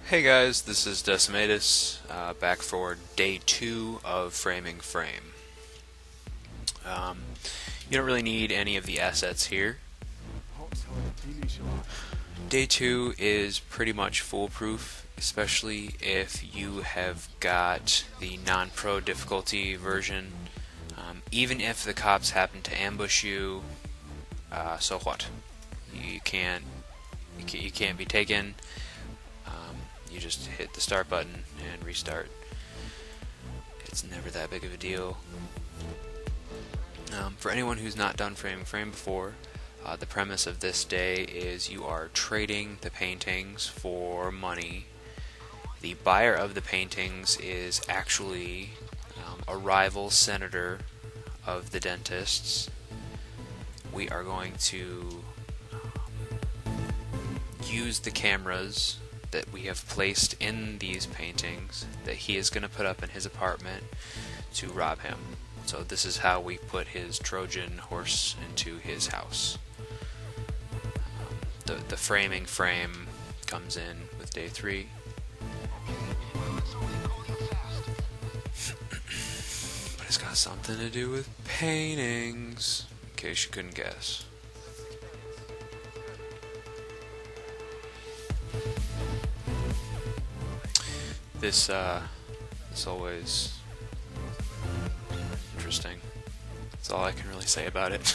Hey guys, this is Decimatus, back for day 2 of Framing Frame. You don't really need any of the assets here. Day 2 is pretty much foolproof, especially if you have got the non-pro difficulty version. Even if the cops happen to ambush you, so what? You can't be taken. You just hit the start button and restart. It's never that big of a deal. For anyone who's not done Framing Frame before, the premise of this day is you are trading the paintings for money. The buyer of the paintings is actually a rival senator of the dentists. We are going to use the cameras that we have placed in these paintings that he is going to put up in his apartment to rob him. So this is how we put his Trojan horse into his house. The framing frame comes in with day 3. But it's got something to do with paintings, in case you couldn't guess. This always interesting. That's all I can really say about it.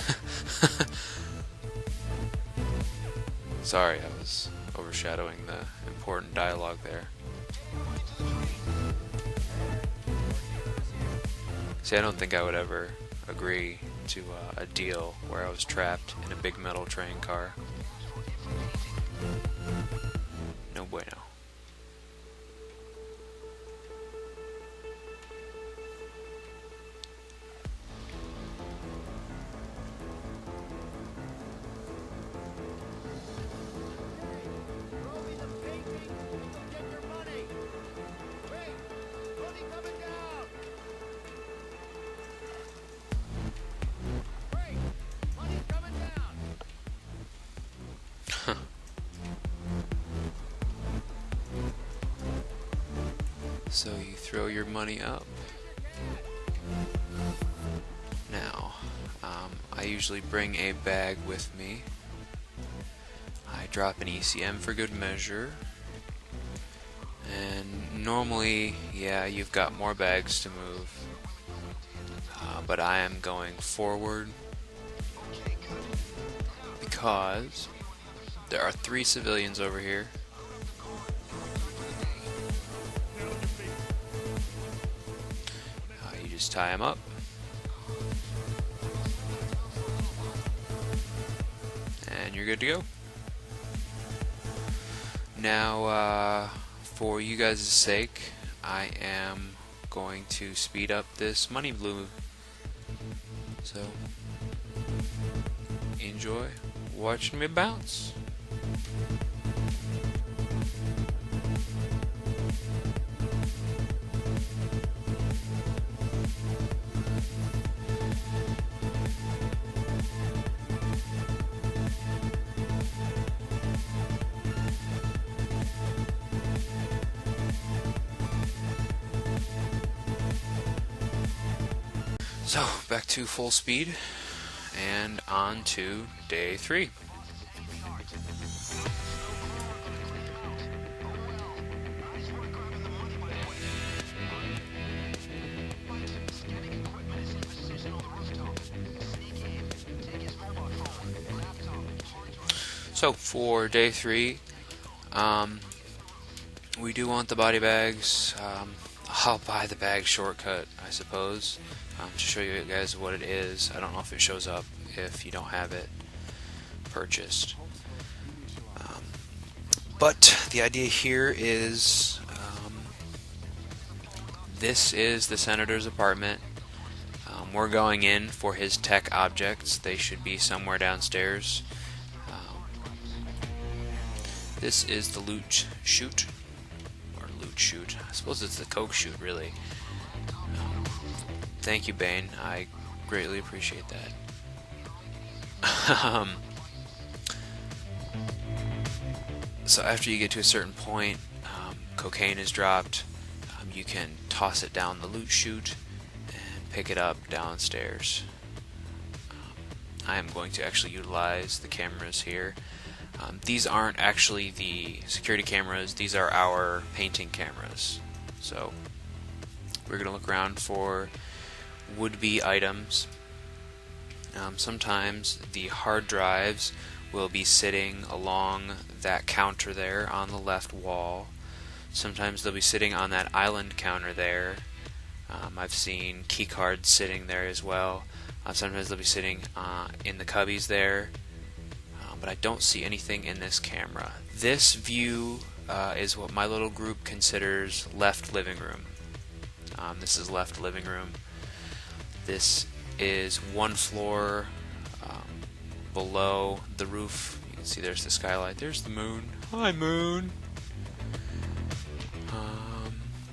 Sorry, I was overshadowing the important dialogue there. See, I don't think I would ever agree to a deal where I was trapped in a big metal train car. No bueno. So you throw your money up. Now, I usually bring a bag with me. I drop an ECM for good measure. And normally, yeah, you've got more bags to move. But I am going forward because there are 3 civilians over here. Just tie them up. And you're good to go. Now, for you guys' sake, I am going to speed up this money blue. So, enjoy watching me bounce. So, back to full speed, and on to day 3. So, for day 3, we do want the body bags. I'll buy the bag shortcut, I suppose, to show you guys what it is. I don't know if it shows up if you don't have it purchased. But the idea here is this is the senator's apartment. We're going in for his tech objects. They should be somewhere downstairs. This is the loot chute. Shoot. I suppose it's the coke chute, really. Thank you, Bane. I greatly appreciate that. So after you get to a certain point, cocaine is dropped, you can toss it down the loot chute and pick it up downstairs. I am going to actually utilize the cameras here. These aren't actually the security cameras, these are our painting cameras. So we're going to look around for would-be items. Sometimes the hard drives will be sitting along that counter there on the left wall. Sometimes they'll be sitting on that island counter there. I've seen key cards sitting there as well. Sometimes they'll be sitting in the cubbies there, but I don't see anything in this camera. This view is what my little group considers left living room. This is left living room. This is one floor below the roof. You can see there's the skylight. There's the moon. Hi, moon.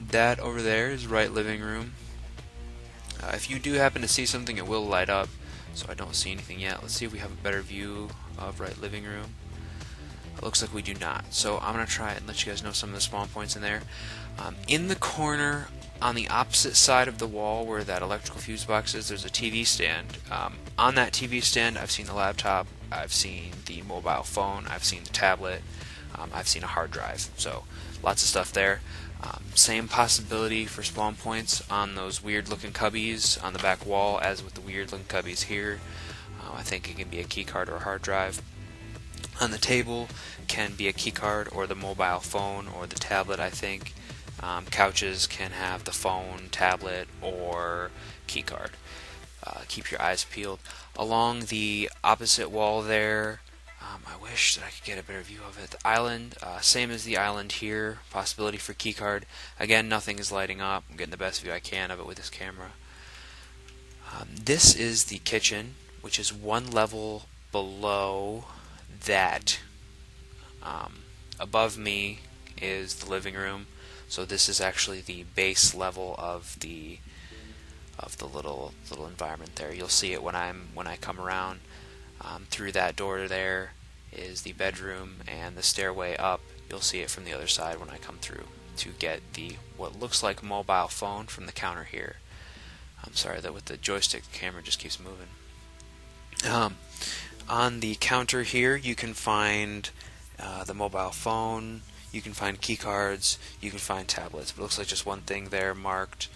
That over there is right living room. If you do happen to see something, it will light up, so I don't see anything yet. Let's see if we have a better view of right living room. It looks like we do not, so I'm going to try it and let you guys know some of the spawn points in there. In the corner on the opposite side of the wall where that electrical fuse box is, there's a TV stand. On that TV stand, I've seen the laptop, I've seen the mobile phone, I've seen the tablet, I've seen a hard drive, so lots of stuff there. Same possibility for spawn points on those weird looking cubbies on the back wall as with the weird looking cubbies here. I think it can be a keycard or a hard drive. On the table can be a keycard or the mobile phone or the tablet, I think. Couches can have the phone, tablet, or keycard. Keep your eyes peeled. Along the opposite wall there, I wish that I could get a better view of it. The island, same as the island here, possibility for keycard. Again, nothing is lighting up. I'm getting the best view I can of it with this camera. This is the kitchen, which is one level below that. Above me is the living room, so this is actually the base level of the little environment there. You'll see it when I come around. Through that door there is the bedroom, and the stairway up, you'll see it from the other side when I come through to get the what looks like mobile phone from the counter here. I'm sorry that with the joystick the camera just keeps moving. On the counter here you can find the mobile phone, you can find key cards, you can find tablets, but it looks like just one thing there marked.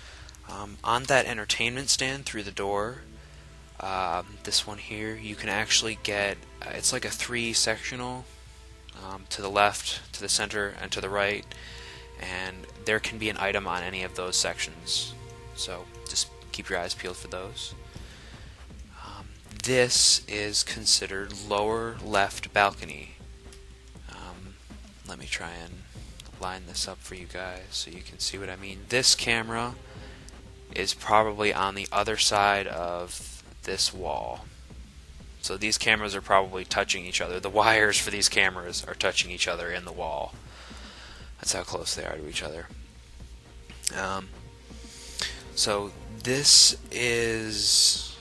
On that entertainment stand through the door, this one here, you can actually get, it's like a 3-sectional, to the left, to the center, and to the right, and there can be an item on any of those sections, so just keep your eyes peeled for those. This is considered lower left balcony. Let me try and line this up for you guys so you can see what I mean. This camera is probably on the other side of this wall. So these cameras are probably touching each other. The wires for these cameras are touching each other in the wall. That's how close they are to each other. So this is,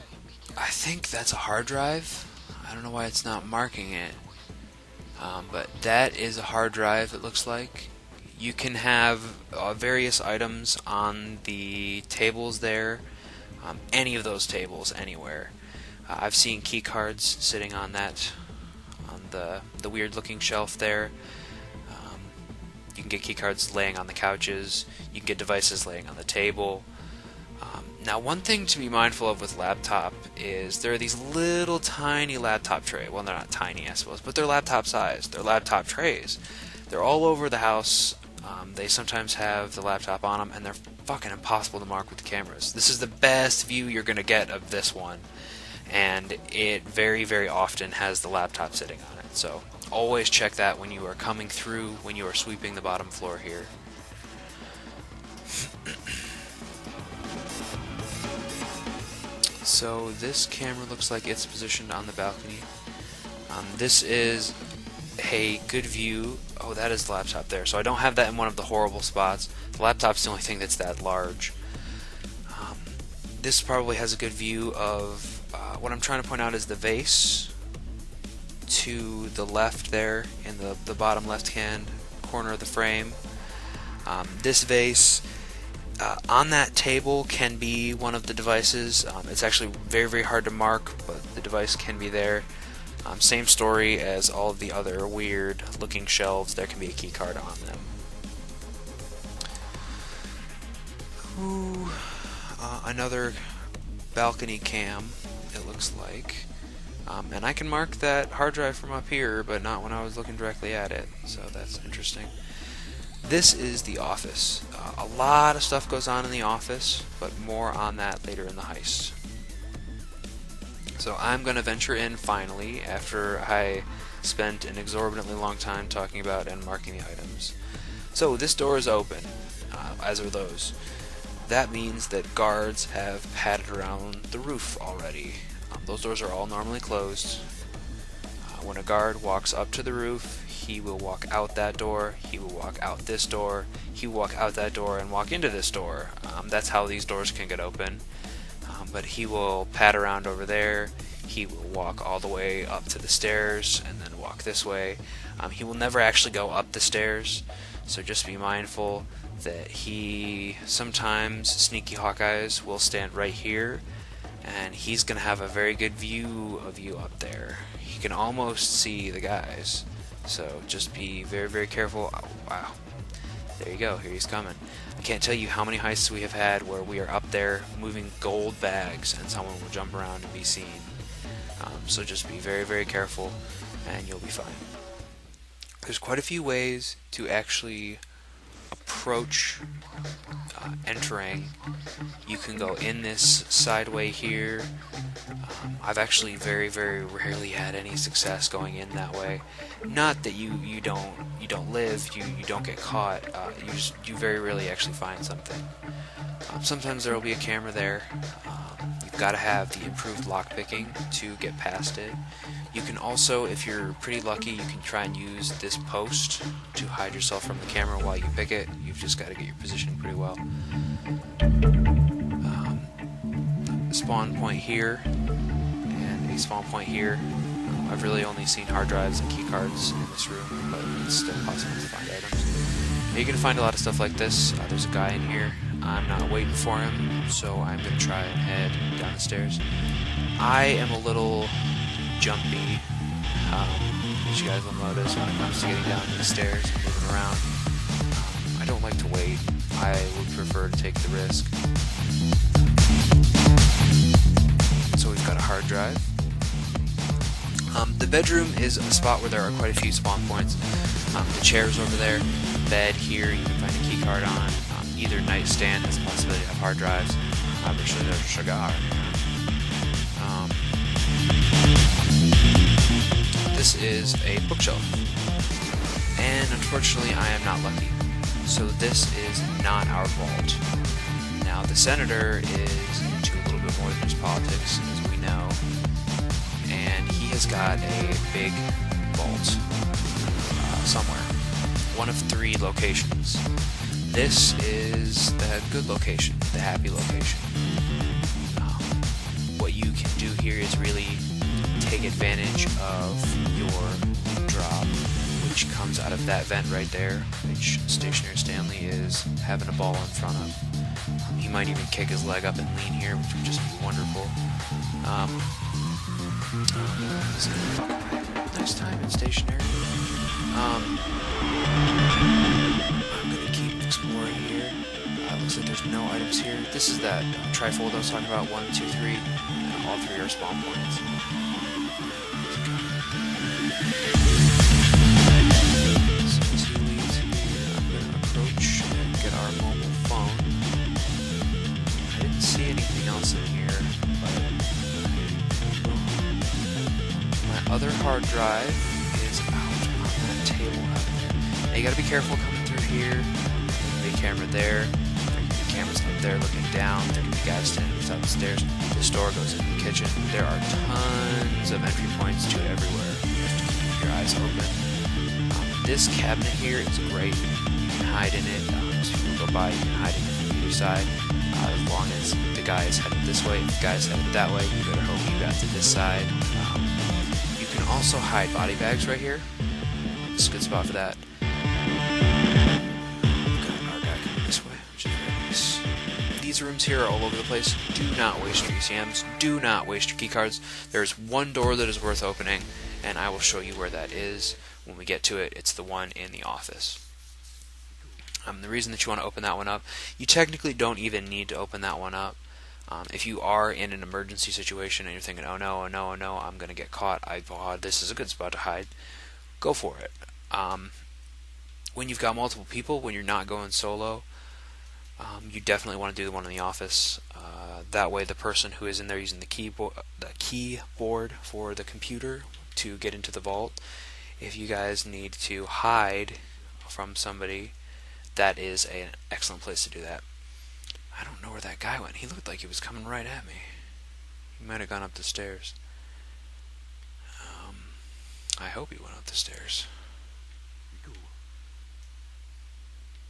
I think that's a hard drive. I don't know why it's not marking it. But that is a hard drive, it looks like. You can have various items on the tables there, any of those tables, anywhere. I've seen key cards sitting on that, on the weird looking shelf there. You can get key cards laying on the couches, you can get devices laying on the table. Now one thing to be mindful of with laptop is there are these little tiny laptop trays. Well, they're not tiny, I suppose, but they're laptop sized. They're laptop trays. They're all over the house. They sometimes have the laptop on them, and they're fucking impossible to mark with the cameras. This is the best view you're going to get of this one, and it very, very often has the laptop sitting on it. So always check that when you are coming through, when you are sweeping the bottom floor here. So this camera looks like it's positioned on the balcony. This is a good view. Oh, that is the laptop there. So I don't have that in one of the horrible spots. The laptop's the only thing that's that large. This probably has a good view of what I'm trying to point out is the vase to the left there in the bottom left hand corner of the frame. This vase on that table can be one of the devices. It's actually very, very hard to mark, but the device can be there. Same story as all of the other weird looking shelves, there can be a key card on them. Ooh, another balcony cam, it looks like. And I can mark that hard drive from up here, but not when I was looking directly at it, so that's interesting. This is the office. A lot of stuff goes on in the office, but more on that later in the heist. So I'm going to venture in finally, after I spent an exorbitantly long time talking about and marking the items. So this door is open, as are those. That means that guards have padded around the roof already. Those doors are all normally closed. When a guard walks up to the roof, he will walk out that door, he will walk out this door, he will walk out that door and walk into this door. That's how these doors can get open. But he will pad around over there, he will walk all the way up to the stairs and then walk this way. He will never actually go up the stairs, so just be mindful that he sometimes, sneaky Hawkeyes, will stand right here, and he's going to have a very good view of you up there. He can almost see the guys, so just be very, very careful. Oh, wow. There you go, here he's coming. I can't tell you how many heists we have had where we are up there moving gold bags and someone will jump around and be seen. So just be very, very careful and you'll be fine. There's quite a few ways to actually approach entering. You can go in this sideway here. I've actually very, very rarely had any success going in that way. Not that you don't live, you don't get caught. You very rarely actually find something. Sometimes there will be a camera there. You've got to have the improved lockpicking to get past it. You can also, if you're pretty lucky, you can try and use this post to hide yourself from the camera while you pick it. You've just got to get your position pretty well. Spawn point here and a spawn point here. I've really only seen hard drives and key cards in this room, but it's still possible to find items. Now, you can find a lot of stuff like this. There's a guy in here. I'm not waiting for him, so I'm going to try and head down the stairs. I am a little jumpy, as you guys will notice when it comes to getting down these stairs and moving around. I don't like to wait. I would prefer to take the risk. So we've got a hard drive. The bedroom is a spot where there are quite a few spawn points. The chair's over there, bed here, you can find a key card on. Either nightstand has the possibility of hard drives. Obviously there's a cigar. This is a bookshelf. And unfortunately I am not lucky. So this is not our vault. Now the senator is into a little bit more than just politics, as we know. And he has got a big vault somewhere. One of 3 locations. This is the good location, the happy location. What you can do here is really take advantage of your drop, which comes out of that vent right there, which Stationary Stanley is having a ball in front of. He might even kick his leg up and lean here, which would just be wonderful. Nice time in Stationary. I'm gonna keep exploring here. Looks like there's no items here. This is that trifold I was talking about. 1, 2, 3. All 3 are spawn points. So 2 leads here. I'm gonna approach and get our mobile phone. I didn't see anything else in here, but my other hard drive is out on that table out there. Now you gotta be careful coming through here. There's a big camera there. There can be cameras up there looking down. There can be guys standing beside the stairs. This door goes into the kitchen. There are tons of entry points to everywhere. You have to keep your eyes open. This cabinet here is great. You can hide in it. As people go by, you can hide in it from either side. As long as the guy is headed this way, if the guy is headed that way, you better hope you got to this side. You can also hide body bags right here. It's a good spot for that. We've got our these rooms here are all over the place. Do not waste your ECMs. Do not waste your keycards. There's one door that is worth opening, and I will show you where that is when we get to it. It's the one in the office. The reason that you want to open that one up, you technically don't even need to open that one up. If you are in an emergency situation and you're thinking, oh no, oh no, oh no, I'm going to get caught, this is a good spot to hide, go for it. When you've got multiple people, when you're not going solo, you definitely want to do the one in the office. That way the person who is in there using the keyboard for the computer to get into the vault, if you guys need to hide from somebody, that is an excellent place to do that. I don't know where that guy went. He looked like he was coming right at me. He might have gone up the stairs. I hope he went up the stairs.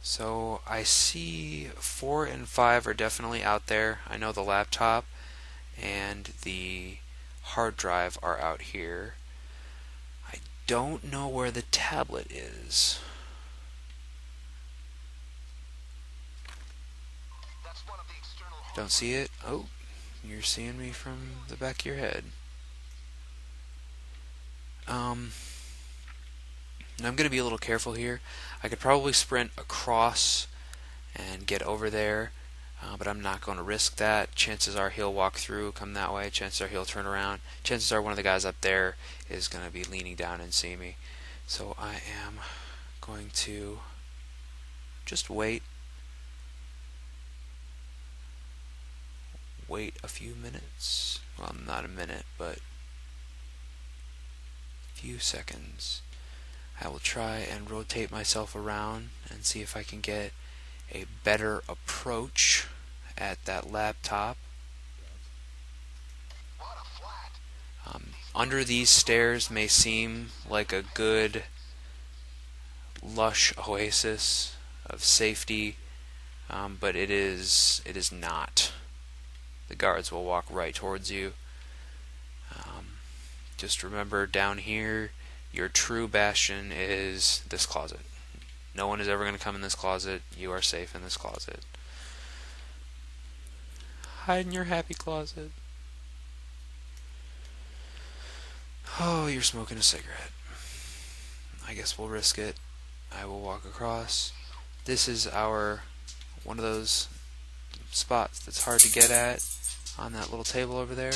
So I see 4 and 5 are definitely out there. I know the laptop and the hard drive are out here. I don't know where the tablet is. Don't see it? Oh, you're seeing me from the back of your head. I'm going to be a little careful here. I could probably sprint across and get over there, but I'm not going to risk that. Chances are he'll walk through, come that way. Chances are he'll turn around. Chances are one of the guys up there is going to be leaning down and see me. So I am going to just wait a few minutes. Well, not a minute, but a few seconds. I will try and rotate myself around and see if I can get a better approach at that laptop. Under these stairs may seem like a good lush oasis of safety, but it is not. The guards will walk right towards you. Just remember, down here, your true bastion is this closet. No one is ever going to come in this closet. You are safe in this closet. Hide in your happy closet. Oh, you're smoking a cigarette. I guess we'll risk it. I will walk across. This is one of those spots that's hard to get at on that little table over there.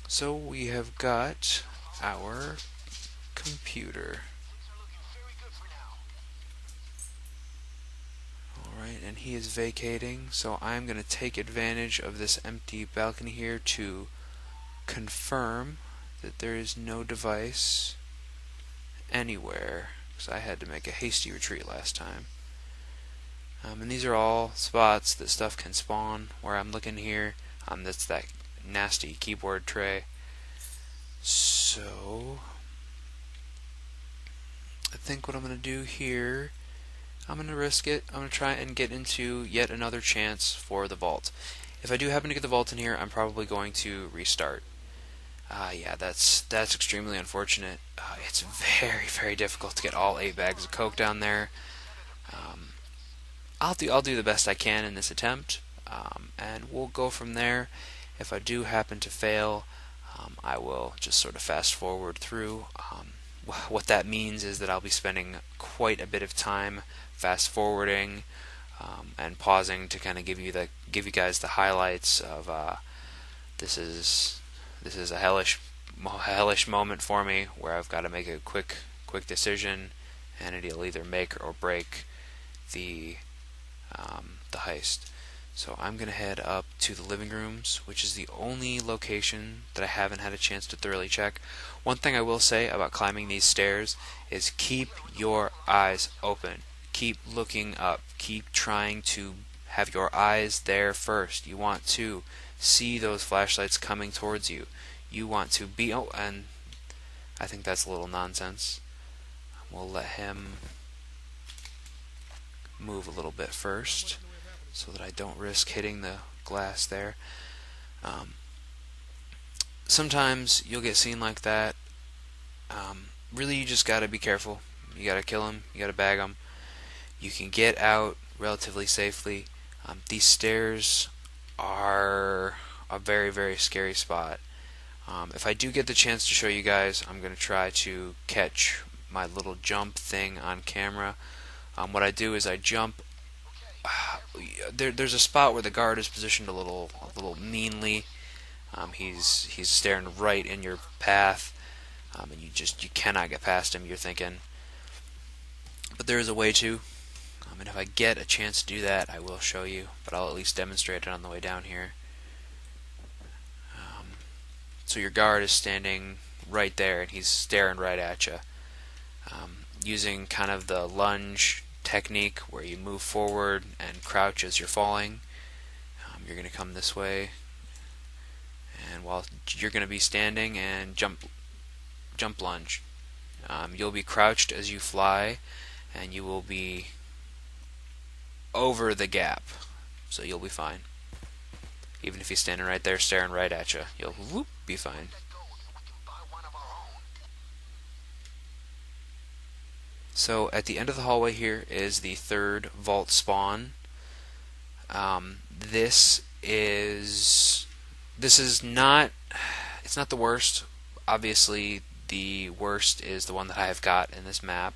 So we have got our computer. Alright, and he is vacating, so I'm going to take advantage of this empty balcony here to confirm that there is no device anywhere, because I had to make a hasty retreat last time. And these are all spots that stuff can spawn. Where I'm looking here, that's that nasty keyboard tray. So I think what I'm going to do here, I'm going to risk it. I'm going to try and get into yet another chance for the vault. If I do happen to get the vault in here, I'm probably going to restart. Yeah, that's extremely unfortunate. It's very, very difficult to get all 8 bags of coke down there. I'll do the best I can in this attempt, and we'll go from there. If I do happen to fail, I will just sort of fast forward through. What that means is that I'll be spending quite a bit of time fast forwarding and pausing to kind of give you guys the highlights of this is a hellish moment for me, where I've got to make a quick decision, and it'll either make or break the heist. So I'm going to head up to the living rooms, which is the only location that I haven't had a chance to thoroughly check. One thing I will say about climbing these stairs is keep your eyes open. Keep looking up. Keep trying to have your eyes there first. You want to see those flashlights coming towards you. You want to be... Oh, and I think that's a little nonsense. We'll let him move a little bit first, so that I don't risk hitting the glass there. Sometimes you'll get seen like that. Really, you just gotta be careful. You gotta kill him. You gotta bag him. You can get out relatively safely. These stairs are a very, very scary spot. If I do get the chance to show you guys, I'm going to try to catch my little jump thing on camera. What I do is I jump. There's a spot where the guard is positioned a little meanly. He's staring right in your path, and you cannot get past him. You're thinking, but there is a way to. And if I get a chance to do that, I will show you. But I'll at least demonstrate it on the way down here. So your guard is standing right there, and he's staring right at you. Using kind of the lunge technique where you move forward and crouch as you're falling. You're going to come this way, and while you're going to be standing and jump lunge. You'll be crouched as you fly, and you will be over the gap, so you'll be fine. Even if he's standing right there staring right at you, you'll be fine. So at the end of the hallway here is the third vault spawn. This is not, it's not the worst. Obviously the worst is the one that I have got in this map.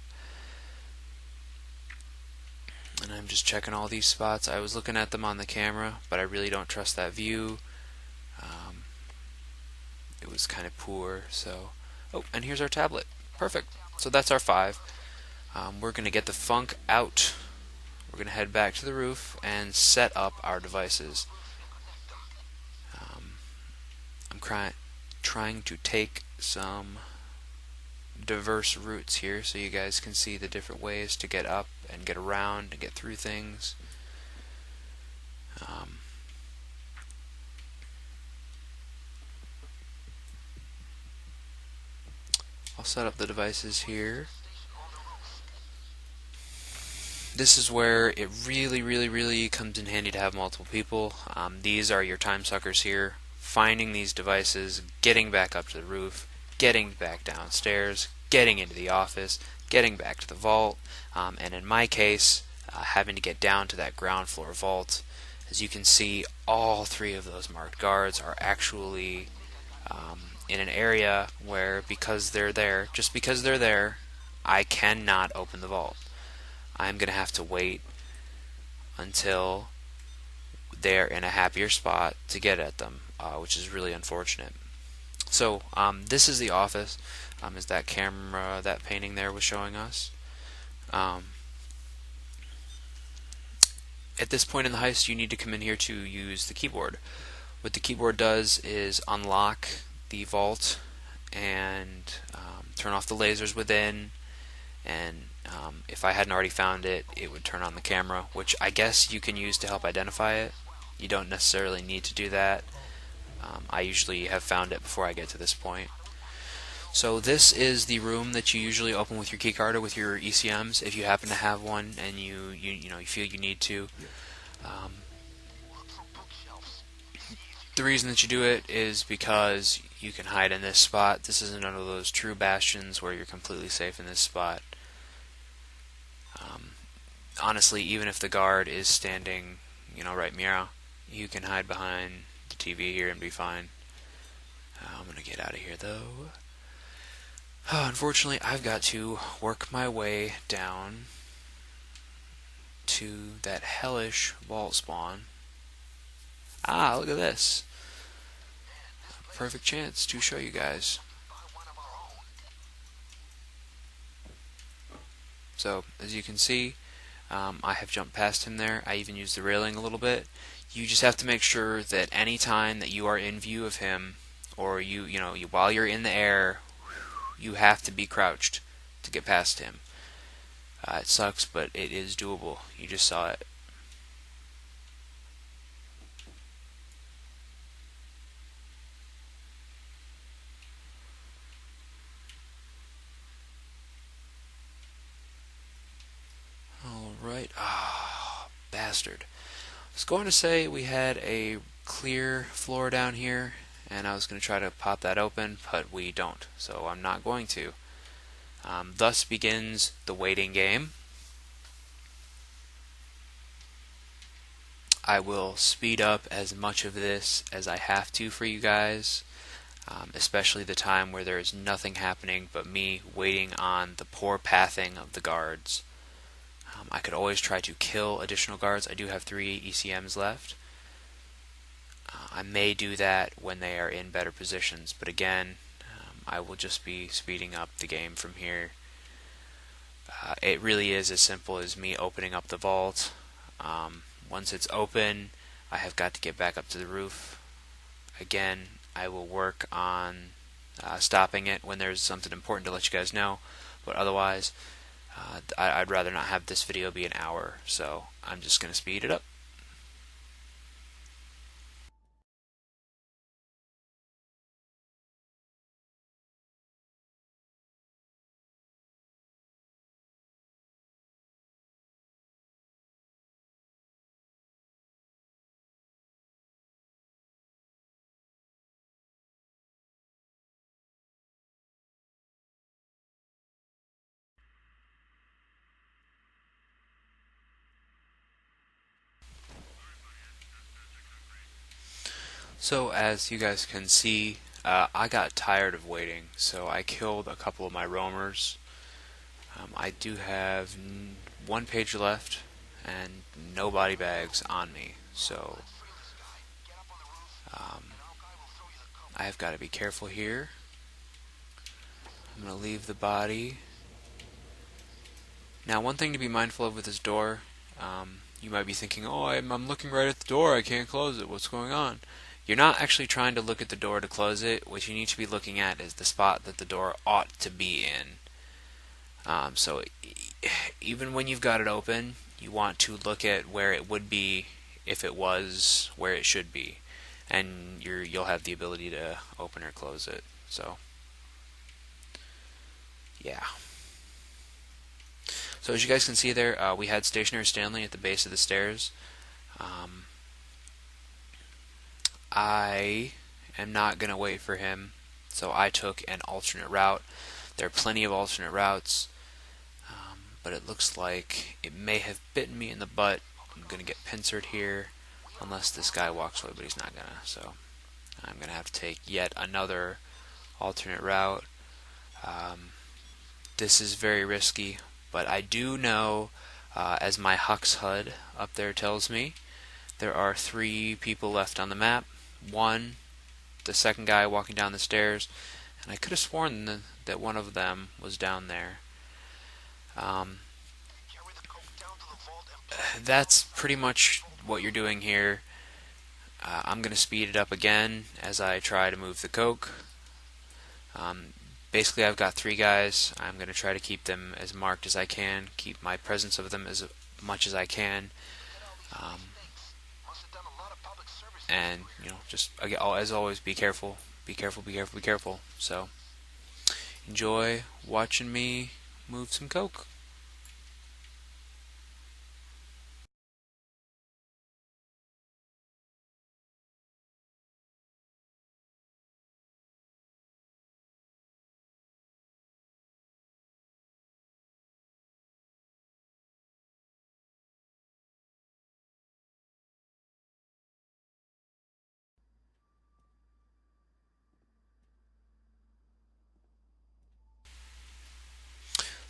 And I'm just checking all these spots. I was looking at them on the camera, but I really don't trust that view. It was kind of poor, so... Oh, and here's our tablet. Perfect. So that's our 5. We're going to get the funk out. We're going to head back to the roof and set up our devices. I'm trying to take some diverse routes here so you guys can see the different ways to get up and get around and get through things. I'll set up the devices here. This is where it really comes in handy to have multiple people. These are your time suckers here. Finding these devices, getting back up to the roof, getting back downstairs, getting into the office, getting back to the vault, and in my case, having to get down to that ground floor vault. As you can see, all 3 of those marked guards are actually in an area where, because they're there, just because they're there, I cannot open the vault. I'm going to have to wait until they're in a happier spot to get at them, which is really unfortunate. So this is the office, is that camera, that painting there was showing us. At this point in the heist, you need to come in here to use the keyboard. What the keyboard does is unlock the vault and turn off the lasers within, and if I hadn't already found it, it would turn on the camera, which I guess you can use to help identify it. You don't necessarily need to do that. I usually have found it before I get to this point. So this is the room that you usually open with your keycard or with your ECMs if you happen to have one and you feel you need to. The reason that you do it is because you can hide in this spot. This isn't one of those true bastions where you're completely safe in this spot. Honestly, even if the guard is standing, right meow, you can hide behind the TV here and be fine. I'm gonna get out of here though. Unfortunately, I've got to work my way down to that hellish vault spawn. Look at this. Perfect chance to show you guys. So, as you can see, I have jumped past him there. I even used the railing a little bit. You just have to make sure that any time that you are in view of him, or while you're in the air, you have to be crouched to get past him. It sucks, but it is doable. You just saw it. Alright. Bastard. I was going to say we had a clear floor down here, and I was going to try to pop that open, but we don't, so I'm not going to. Thus begins the waiting game. I will speed up as much of this as I have to for you guys, especially the time where there is nothing happening but me waiting on the poor pathing of the guards. I could always try to kill additional guards. I do have 3 ECMs left. I may do that when they are in better positions, but again, I will just be speeding up the game from here. It really is as simple as me opening up the vault. Once it's open, I have got to get back up to the roof. Again, I will work on stopping it when there's something important to let you guys know, but otherwise, I'd rather not have this video be an hour, so I'm just going to speed it up. So as you guys can see, I got tired of waiting, so I killed a couple of my roamers. I do have 1 page left and no body bags on me, so um, I have got to be careful here. I'm going to leave the body. Now, one thing to be mindful of with this door, you might be thinking, oh, I'm looking right at the door, I can't close it, what's going on? You're not actually trying to look at the door to close it. What you need to be looking at is the spot that the door ought to be in. So even when you've got it open, you want to look at where it would be if it was where it should be, and you'll have the ability to open or close it. So yeah. So as you guys can see there, we had Stationary Stanley at the base of the stairs. I am not going to wait for him, so I took an alternate route. There are plenty of alternate routes, but it looks like it may have bitten me in the butt. I'm going to get pincered here, unless this guy walks away, but he's not going to, so I'm going to have to take yet another alternate route. This is very risky, but I do know, as my Hux HUD up there tells me, there are 3 people left on the map. One, the second guy walking down the stairs, and I could have sworn that one of them was down there. That's pretty much what you're doing here. I'm going to speed it up again as I try to move the coke. Basically, I've got 3 guys. I'm going to try to keep them as marked as I can, keep my presence of them as much as I can. And, just, as always, be careful. Be careful, be careful, be careful. So, enjoy watching me move some coke.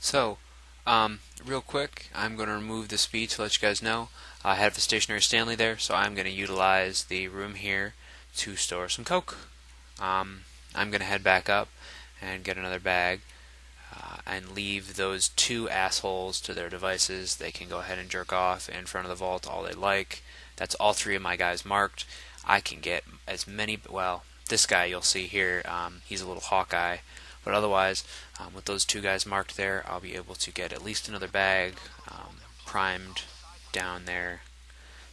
So, real quick, I'm going to remove the speed to let you guys know. I have a Stationary Stanley there, so I'm going to utilize the room here to store some coke. I'm going to head back up and get another bag and leave those 2 assholes to their devices. They can go ahead and jerk off in front of the vault all they like. That's all 3 of my guys marked. I can get as many, well, this guy you'll see here, he's a little Hawkeye. But otherwise, with those 2 guys marked there, I'll be able to get at least another bag primed down there.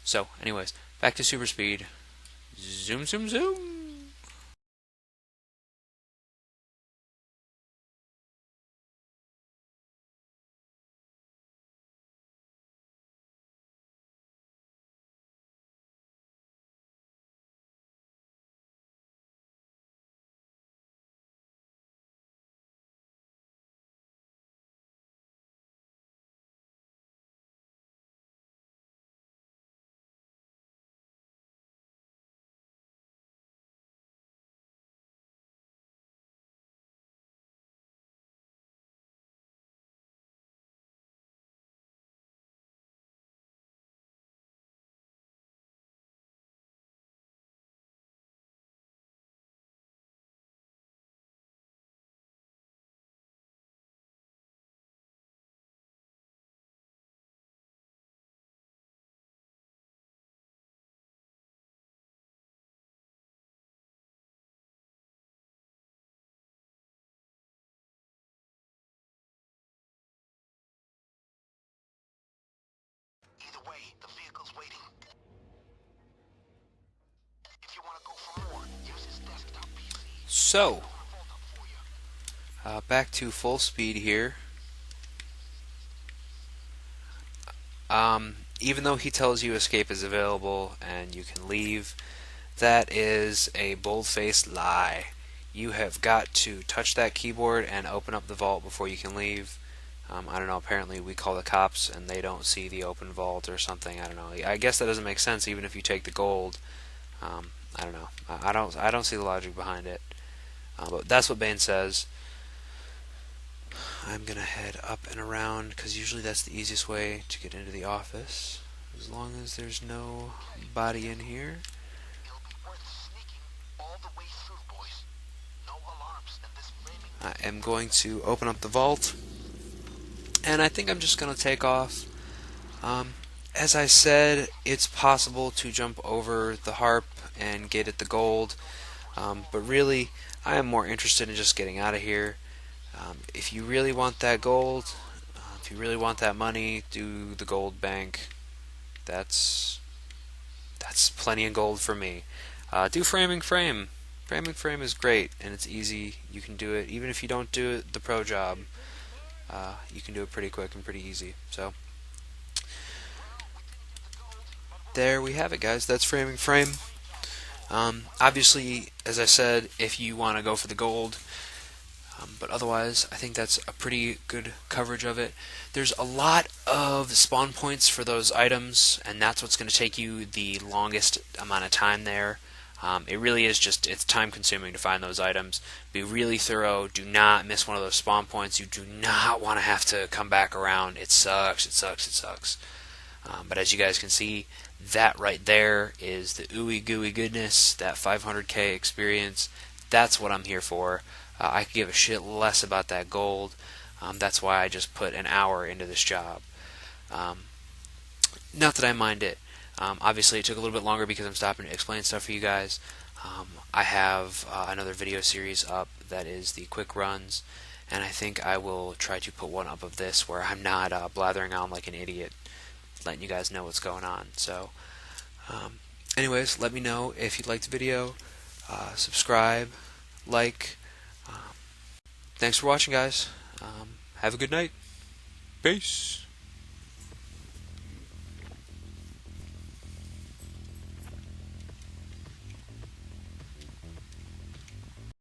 So, anyways, back to super speed. Zoom, zoom, zoom! So, back to full speed here. Even though he tells you escape is available and you can leave, that is a bold-faced lie. You have got to touch that keyboard and open up the vault before you can leave. I don't know, apparently we call the cops and they don't see the open vault or something. I don't know. I guess that doesn't make sense even if you take the gold. I don't know. I don't see the logic behind it. But that's what Bane says. I'm gonna head up and around because usually that's the easiest way to get into the office, as long as there's no body in here. I am going to open up the vault, and I think I'm just gonna take off. As I said, it's possible to jump over the harp and get at the gold, but really I am more interested in just getting out of here. If you really want that gold, if you really want that money, do the gold bank. That's plenty of gold for me. Do framing frame. Framing frame is great and it's easy. You can do it even if you don't do it the pro job. You can do it pretty quick and pretty easy. So there we have it, guys. That's framing frame. Obviously, as I said, if you want to go for the gold. But otherwise, I think that's a pretty good coverage of it. There's a lot of spawn points for those items, and that's what's going to take you the longest amount of time there. It really is just, it's time consuming to find those items. Be really thorough. Do not miss one of those spawn points. You do not want to have to come back around. It sucks, it sucks, it sucks. But as you guys can see, that right there is the ooey gooey goodness, that 500k experience. That's what I'm here for. I could give a shit less about that gold. That's why I just put an hour into this job. Not that I mind it. Obviously, it took a little bit longer because I'm stopping to explain stuff for you guys. I have another video series up that is the quick runs, and I think I will try to put one up of this where I'm not blathering on like an idiot, letting you guys know what's going on. So, anyways, let me know if you liked the video. Subscribe, like. Thanks for watching, guys. Have a good night. Peace.